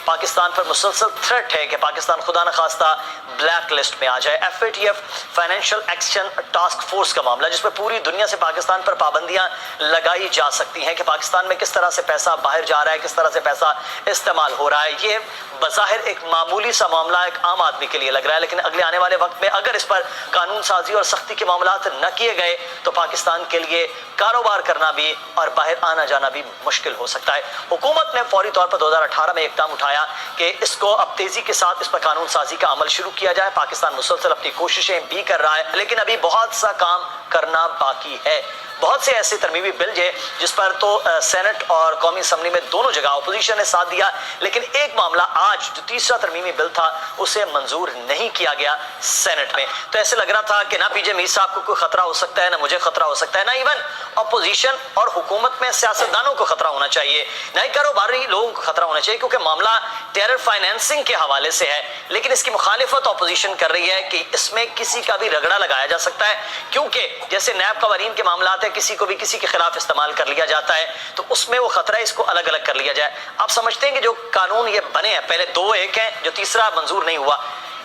پاکستان پر مسلسل تھریٹ ہے کہ پاکستان خدا نخواستہ بلیک لسٹ میں آ جائے. FATF financial action task force کا معاملہ جس میں پوری دنیا سے پاکستان پر پابندیاں لگائی جا سکتی ہیں کہ پاکستان میں کس طرح سے پیسہ باہر جا رہا ہے, کس طرح سے پیسہ استعمال ہو رہا ہے. یہ بظاہر ایک معمولی سا معاملہ ایک عام آدمی کے لیے لگ رہا ہے, لیکن اگلے آنے والے وقت میں اگر اس پر قانون سازی اور سختی کے معاملات نہ کیے گئے تو پاکستان کے لیے کاروبار کرنا بھی اور باہر آنا جانا بھی مشکل ہو سکتا ہے. حکومت نے فوری طور پر 2018 میں اقدام اٹھایا کہ اس کو اب تیزی کے ساتھ اس پر قانون سازی کا عمل شروع کیا جائے. پاکستان مسلسل اپنی کوششیں بھی کر رہا ہے, لیکن ابھی بہت سا کام کرنا باقی ہے. بہت سے ایسے ترمیمی بل جس پر تو سینٹ اور قومی اسمبلی میں دونوں جگہ اپوزیشن نے ساتھ دیا, لیکن ایک معاملہ آج جو تیسرا ترمیمی بل تھا اسے منظور نہیں کیا گیا سینٹ میں. تو ایسے لگ رہا تھا کہ نہ PJ میر صاحب کو کوئی خطرہ ہو سکتا ہے, نہ مجھے خطرہ ہو سکتا ہے, نہ ایون اپوزیشن اور حکومت میں سیاستدانوں کو خطرہ ہونا چاہیے, نہ ہی کاروباری لوگوں کو خطرہ ہونا چاہیے, کیونکہ معاملہ ٹیرر فائنینسنگ کے حوالے سے ہے. لیکن اس کی مخالفت اپوزیشن کر رہی ہے کہ اس میں کسی کا بھی رگڑا لگایا جا سکتا ہے, کیونکہ جیسے نیب قوانین کے معاملات ہے کسی کو بھی کسی کے خلاف استعمال کر لیا جاتا ہے, تو اس میں وہ خطرہ ہے اس کو الگ الگ کر لیا جائے. آپ سمجھتے ہیں کہ جو قانون یہ بنے ہیں, پہلے دو ایک ہیں, جو تیسرا منظور نہیں ہوا,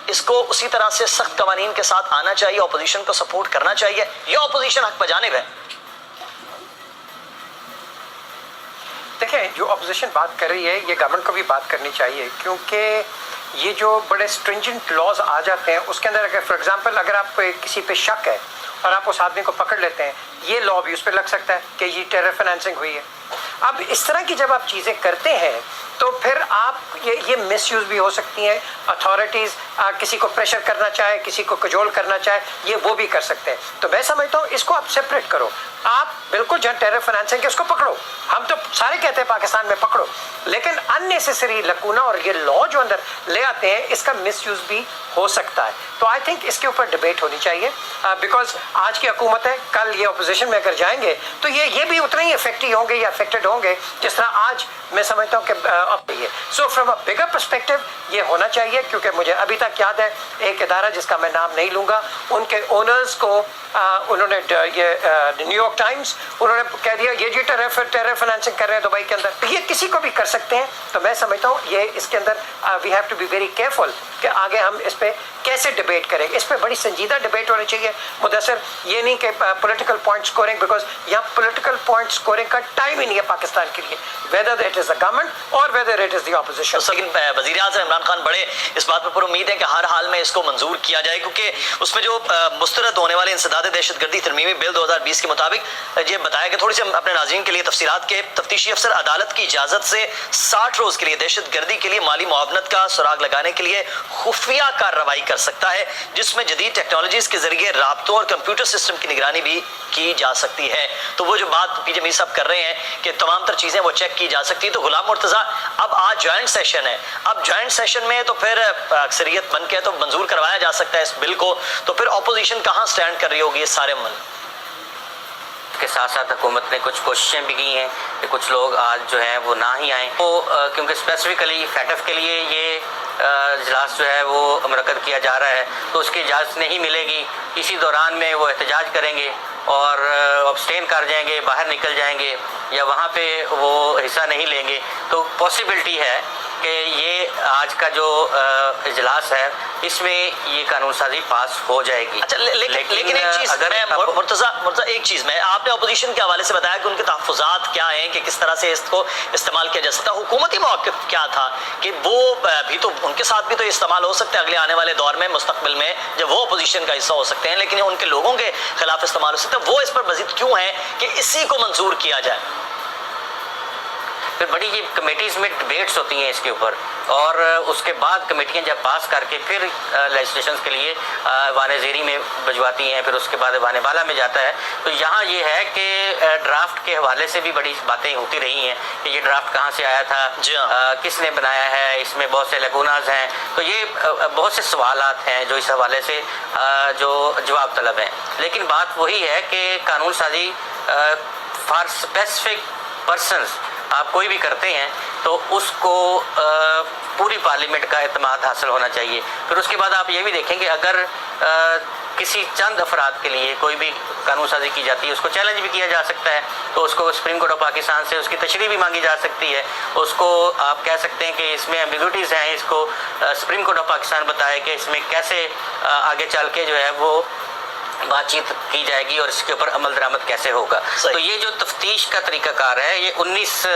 اس کو اسی طرح سے سخت قوانین کے ساتھ آنا چاہیے, اپوزیشن کو سپورٹ کرنا چاہیے, یا اپوزیشن حق بجانب ہے؟ دیکھیں, جو اپوزیشن بات کر رہی ہے یہ گورنمنٹ کو بھی بات کرنی چاہیے, کیونکہ یہ جو بڑے اسٹرنجنٹ لاز آ جاتے ہیں اس کے اندر اگر فار ایگزامپل اگر آپ کو کسی پہ شک ہے اور آپ اس آدمی کو پکڑ لیتے ہیں, یہ لا بھی اس پہ لگ سکتا ہے کہ یہ ٹیرر فائنینسنگ ہوئی ہے. اب اس طرح کی جب آپ چیزیں کرتے ہیں تو پھر آپ یہ مس یوز بھی ہو سکتی ہیں. اتھارٹیز کسی کو پریشر کرنا چاہے, کسی کو کجول کرنا چاہے, یہ وہ بھی کر سکتے ہیں. تو میں سمجھتا ہوں اس کو آپ سپریٹ کرو. آپ بالکل جہاں ٹیرر فائنینسنگ ہے اس کو پکڑو, ہم تو سارے کہتے ہیں پاکستان میں پکڑو, لیکن اننیسیسری لکونا اور یہ لا جو اندر لے آتے ہیں اس کا مس یوز بھی ہو سکتا ہے. تو آئی تھنک اس کے اوپر ڈبیٹ ہونی چاہیے, بیکاز آج کی حکومت ہے, کل یہ اپوزیشن میں اگر جائیں گے تو یہ بھی اتنے ہی افیکٹی ہوں گے یا افیکٹڈ ہوں گے جس طرح آج میں سمجھتا ہوں کہ اب یہ. So from a bigger perspective یہ ہونا چاہیے, کیونکہ مجھے ابھی تک یاد ہے ایک ادارہ جس کا میں نام نہیں لوں گا, ان کے اونرز کو انہوں نے یہ نیو یارک ٹائمز انہوں نے کہہ دیا یہ جی ٹیرر فائنینسنگ کر رہے ہیں دبئی کے اندر. تو یہ کسی کو بھی کر سکتے ہیں. تو میں سمجھتا ہوں یہ اس کے اندر we have to be very careful کہ آگے ہم اس پہ کیسے ڈبیٹ کریں. اس پہ بڑی سنجیدہ ڈبیٹ ہونی چاہیے مدثر, یہ نہیں کہ پولیٹیکل پوائنٹ اسکورنگ, بیکاز یہاں پولیٹیکل پوائنٹ اسکورنگ کا ٹائم ہی نہیں ہے پاکستان کے لیے, whether it is the government اور whether it is the opposition. لیکن وزیر اعظم عمران خان بڑے اس بات پر امید ہے کہ ہر حال میں اس کو منظور کیا جائے, کیونکہ اس میں جو مسترد ہونے والے انسداد دہشت گردی ترمیمی بل 2020 کے مطابق یہ بتایا کہ تھوڑی سی اپنے ناظرین کے لیے تفصیلات کے تفتیشی افسر عدالت کی اجازت سے 60 روز کے لیے دہشت گردی کے لیے مالی معاونت کا سراغ لگانے کے لیے خفیہ کارروائی کر سکتا ہے, جس میں جدید ٹیکنالوجیز کے ذریعے رابطوں اور کمپیوٹر سسٹم کی نگرانی بھی کی جا سکتی ہے. تو وہ جو بات PJ میر صاحب کر رہے ہیں کہ تمام تر چیزیں وہ چیک کی جا سکتی ہیں. تو غلام مرتضیٰ, اب آج جوائنٹ سیشن ہے, اب جوائنٹ سیشن میں تو پھر اکثریت بن کے تو منظور کروایا جا سکتا ہے اس بل کو, تو پھر اپوزیشن کہاں سٹینڈ کر رہی ہوگی اس سارے عمل کے ساتھ ساتھ حکومت نے کچھ کوششیں بھی کی ہیں کہ کچھ لوگ آج جو ہیں وہ نہ ہی آئیں. وہ کیونکہ اسپیسیفکلی FATF کے لیے یہ اجلاس جو ہے وہ منعقد کیا جا رہا ہے, تو اس کی اجازت نہیں ملے گی. اسی دوران میں وہ احتجاج کریں گے اور ابسٹین کر جائیں گے, باہر نکل جائیں گے, یا وہاں پہ وہ حصہ نہیں لیں گے. تو پاسبلٹی ہے کہ یہ آج کا جو اجلاس ہے اس میں یہ قانون سازی پاس ہو جائے گی. اچھا, لیکن ایک چیز مرتضیٰ ایک چیز میں آپ نے اپوزیشن کے حوالے سے بتایا کہ ان کے تحفظات کیا ہیں کہ کس طرح سے اس کو استعمال کیا جا سکتا ہے. حکومتی موقف کیا تھا کہ وہ بھی تو ان کے ساتھ بھی تو استعمال ہو سکتا ہے اگلے آنے والے دور میں, مستقبل میں جب وہ اپوزیشن کا حصہ ہو سکتے ہیں, لیکن ان کے لوگوں کے خلاف استعمال ہو سکتا ہے. وہ اس پر مزید کیوں ہے کہ اسی کو منظور کیا جائے؟ پھر بڑی یہ کمیٹیز میں ڈبیٹس ہوتی ہیں اس کے اوپر, اور اس کے بعد کمیٹیاں جب پاس کر کے پھر لیجسلیشنز کے لیے ایوان زیری میں بھجواتی ہیں, پھر اس کے بعد ایوان بالا میں جاتا ہے. تو یہاں یہ ہے کہ ڈرافٹ کے حوالے سے بھی بڑی باتیں ہوتی رہی ہیں کہ یہ ڈرافٹ کہاں سے آیا تھا, کس نے بنایا ہے, اس میں بہت سے لیکوناز ہیں. تو یہ بہت سے سوالات ہیں جو اس حوالے سے جو جواب طلب ہیں. لیکن بات وہی ہے کہ قانون سازی فار اسپیسیفک پرسنز آپ کوئی بھی کرتے ہیں تو اس کو پوری پارلیمنٹ کا اعتماد حاصل ہونا چاہیے. پھر اس کے بعد آپ یہ بھی دیکھیں کہ اگر کسی چند افراد کے لیے کوئی بھی قانون سازی کی جاتی ہے اس کو چیلنج بھی کیا جا سکتا ہے، تو اس کو سپریم کورٹ آف پاکستان سے اس کی تشریح بھی مانگی جا سکتی ہے. اس کو آپ کہہ سکتے ہیں کہ اس میں ایمبیگوٹیز ہیں، اس کو سپریم کورٹ آف پاکستان بتائے کہ اس میں کیسے آگے چل کے جو ہے وہ بات چیت کی جائے گی اور اس کے اوپر عمل درآمد کیسے ہوگا. صحیح. تو یہ جو تفتیش کا طریقہ کار ہے یہ 19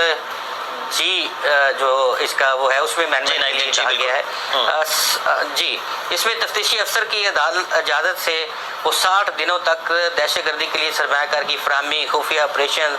جی جو اس کا وہ ہے اس میں مینڈیٹ کہا گیا ہے. جی اس میں تفتیشی افسر کی اجازت سے وہ 60 دنوں تک دہشت گردی کے لیے سرمایہ کار کی فراہمی، خفیہ آپریشن